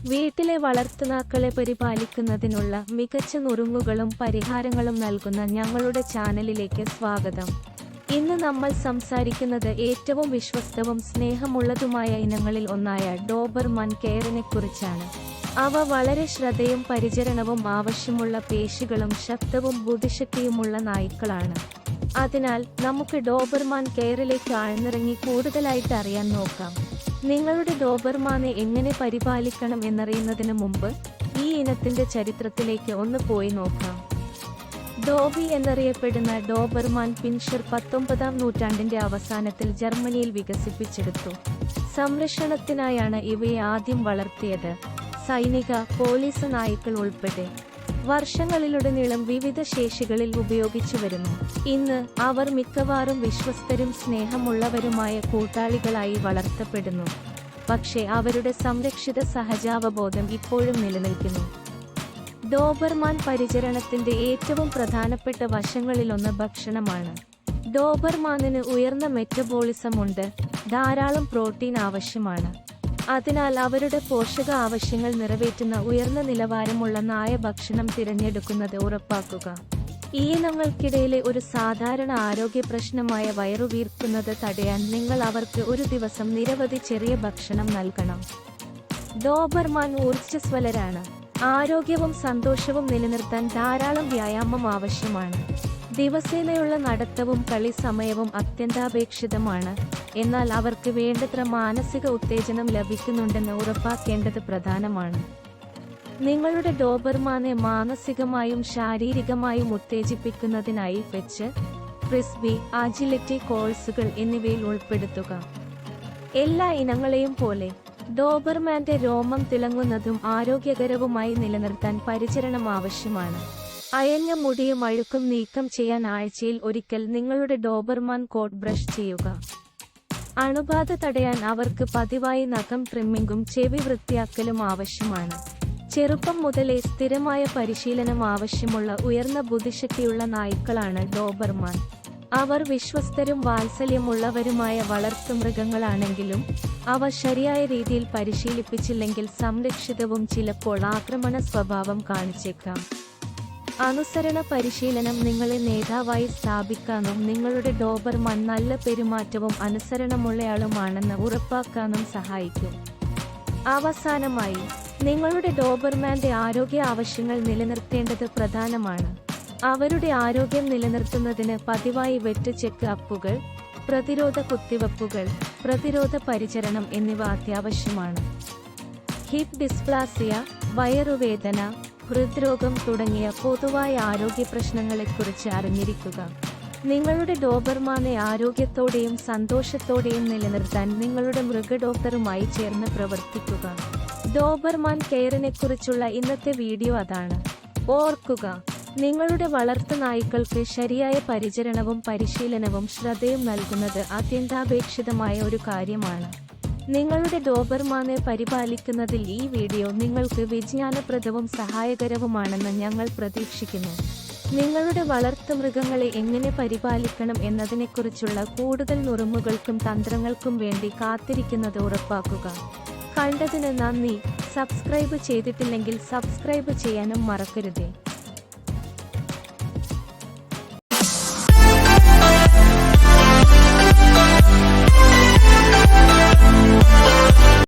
വീട്ടിലെ വളർത്തുനാക്കളെ പരിപാലിക്കുന്നതിനുള്ള മികച്ച നുറുങ്ങുകളും പരിഹാരങ്ങളും നൽകുന്ന ഞങ്ങളുടെ ചാനലിലേക്ക് സ്വാഗതം. ഇന്ന് നമ്മൾ സംസാരിക്കുന്നത് ഏറ്റവും വിശ്വസ്തവും സ്നേഹമുള്ളതുമായ ഇനങ്ങളിൽ ഒന്നായ ഡോബർമാൻ കെയറിനെക്കുറിച്ചാണ്. അവ വളരെ ശ്രദ്ധയും പരിചരണവും ആവശ്യമുള്ള പേശികളും ശക്തവും ബുദ്ധിശക്തിയുമുള്ള നായ്ക്കളാണ്. അതിനാൽ നമുക്ക് ഡോബർമാൻ കെയറിലേക്ക് ആഴ്ന്നിറങ്ങി കൂടുതലായിട്ട് അറിയാൻ നോക്കാം. നിങ്ങളുടെ ഡോബർമാനെ എങ്ങനെ പരിപാലിക്കണം എന്നറിയുന്നതിന് മുമ്പ് ഈ ഇനത്തിന്റെ ചരിത്രത്തിലേക്ക് ഒന്ന് പോയി നോക്കാം. ഡോബി എന്നറിയപ്പെടുന്ന ഡോബർമാൻ പിൻഷർ 19-ാം നൂറ്റാണ്ടിന്റെ അവസാനത്തിൽ ജർമ്മനിയിൽ വികസിപ്പിച്ചെടുത്തു. സംരക്ഷണത്തിനായാണ് ഇവയെ ആദ്യം വളർത്തിയത്. സൈനിക, പോലീസ് നായ്ക്കൾ ഉൾപ്പെടെ വർഷങ്ങളിലുടനീളം വിവിധ ശേഷികളിൽ ഉപയോഗിച്ചു വരുന്നു. ഇന്ന് അവർ മിക്കവാറും വിശ്വസ്തരും സ്നേഹമുള്ളവരുമായ കൂട്ടാളികളായി വളർത്തപ്പെടുന്നു. പക്ഷേ അവരുടെ സംരക്ഷിത സഹജാവബോധം ഇപ്പോഴും നിലനിൽക്കുന്നു. ഡോബർമാൻ പരിചരണത്തിന്റെ ഏറ്റവും പ്രധാനപ്പെട്ട വശങ്ങളിലൊന്ന് ഭക്ഷണമാണ്. ഡോബർമാനിന് ഉയർന്ന മെറ്റബോളിസം ഉണ്ട്, ധാരാളം പ്രോട്ടീൻ ആവശ്യമാണ്. അതിനാൽ അവരുടെ പോഷക ആവശ്യങ്ങൾ നിറവേറ്റുന്ന ഉയർന്ന നിലവാരമുള്ള നായ ഭക്ഷണം തിരഞ്ഞെടുക്കുന്നത് ഉറപ്പാക്കുക. ഈ ഇനങ്ങൾക്കിടയിലെ ഒരു സാധാരണ ആരോഗ്യ പ്രശ്നമായ വയറുവീർക്കുന്നത് തടയാൻ നിങ്ങൾ അവർക്ക് ഒരു ദിവസം നിരവധി ചെറിയ ഭക്ഷണം നൽകണം. ഡോബർമാൻ ഊർജ്ജസ്വലരാണ്. ആരോഗ്യവും സന്തോഷവും നിലനിർത്താൻ ധാരാളം വ്യായാമം ആവശ്യമാണ്. ദിവസേനയുള്ള നടത്തവും കളി സമയവും അത്യന്താപേക്ഷിതമാണ്. എന്നാൽ അവർക്ക് വേണ്ടത്ര മാനസിക ഉത്തേജനം ലഭിക്കുന്നുണ്ടെന്ന് ഉറപ്പാക്കേണ്ടത് പ്രധാനമാണ്. നിങ്ങളുടെ ഡോബർമാനെ മാനസികമായും ശാരീരികമായും ഉത്തേജിപ്പിക്കുന്നതിനായി ഫെച്ച്, ഫ്രിസ്ബി, അജിലിറ്റി കോഴ്സുകൾ എന്നിവയിൽ ഉൾപ്പെടുത്തുക. എല്ലാ ഇനങ്ങളെയും പോലെ ഡോബർമാന്റെ രോമം തിളങ്ങുന്നതും ആരോഗ്യകരവുമായി നിലനിർത്താൻ പരിചരണം ആവശ്യമാണ്. അയഞ്ഞ മുടിയും അഴുക്കും നീക്കം ചെയ്യാൻ ആഴ്ചയിൽ ഒരിക്കൽ നിങ്ങളുടെ ഡോബർമാൻ കോട്ട് ബ്രഷ് ചെയ്യുക. അണുബാധ തടയാൻ അവർക്ക് പതിവായി നഖം ട്രിമ്മിങ്ങും ചെവി വൃത്തിയാക്കലും ആവശ്യമാണ്. ചെറുപ്പം മുതലേ സ്ഥിരമായ പരിശീലനം ആവശ്യമുള്ള ഉയർന്ന ബുദ്ധിശക്തിയുള്ള നായ്ക്കളാണ് ഡോബർമാൻ. അവർ വിശ്വസ്തരും വാത്സല്യമുള്ളവരുമായ വളർത്തുമൃഗങ്ങളാണെങ്കിലും അവ ശരിയായ രീതിയിൽ പരിശീലിപ്പിച്ചില്ലെങ്കിൽ സംരക്ഷിതവും ചിലപ്പോൾ ആക്രമണ സ്വഭാവം കാണിച്ചേക്കാം. അനുസരണ പരിശീലനം നിങ്ങളെ നേതാവായി സ്ഥാപിക്കാനും നിങ്ങളുടെ ഡോബർമാൻ നല്ല പെരുമാറ്റവും അനുസരണമുള്ളയാളുമാണെന്ന് ഉറപ്പാക്കാനും സഹായിക്കും. അവസാനമായി, നിങ്ങളുടെ ഡോബർമാന്റെ ആരോഗ്യ ആവശ്യങ്ങൾ നിലനിർത്തേണ്ടത് പ്രധാനമാണ്. അവരുടെ ആരോഗ്യം നിലനിർത്തുന്നതിന് പതിവായി വെറ്റ് ചെക്ക് അപ്പുകൾ, പ്രതിരോധ കുത്തിവയ്പ്പുകൾ, പ്രതിരോധ പരിചരണം എന്നിവ അത്യാവശ്യമാണ്. ഹിപ്പ് ഡിസ്പ്ലാസിയ, വയറുവേദന, ഹൃദ്രോഗം തുടങ്ങിയ പൊതുവായ ആരോഗ്യ പ്രശ്നങ്ങളെക്കുറിച്ച് അറിഞ്ഞിരിക്കുക. നിങ്ങളുടെ ഡോബർമാനെ ആരോഗ്യത്തോടെയും സന്തോഷത്തോടെയും നിലനിർത്താൻ നിങ്ങളുടെ മൃഗഡോക്ടറുമായി ചേർന്ന് പ്രവർത്തിക്കുക. ഡോബർമാൻ കെയറിനെക്കുറിച്ചുള്ള ഇന്നത്തെ വീഡിയോ അതാണ്. ഓർക്കുക, നിങ്ങളുടെ വളർത്തു നായ്ക്കൾക്ക് ശരിയായ പരിചരണവും പരിശീലനവും ശ്രദ്ധയും നൽകുന്നത് അത്യന്താപേക്ഷിതമായ ഒരു കാര്യമാണ്. നിങ്ങളുടെ ഡോബർമാനെ പരിപാലിക്കുന്നതിൽ ഈ വീഡിയോ നിങ്ങൾക്ക് വിജ്ഞാനപ്രദവും സഹായകരവുമാണെന്ന് ഞങ്ങൾ പ്രതീക്ഷിക്കുന്നു. നിങ്ങളുടെ വളർത്തുമൃഗങ്ങളെ എങ്ങനെ പരിപാലിക്കണം എന്നതിനെക്കുറിച്ചുള്ള കൂടുതൽ നുറുങ്ങുകൾക്കും തന്ത്രങ്ങൾക്കും വേണ്ടി കാത്തിരിക്കുന്നത് ഉറപ്പാക്കുക. കണ്ടതിന് നന്ദി. സബ്സ്ക്രൈബ് ചെയ്തിട്ടില്ലെങ്കിൽ സബ്സ്ക്രൈബ് ചെയ്യാനും മറക്കരുതേ.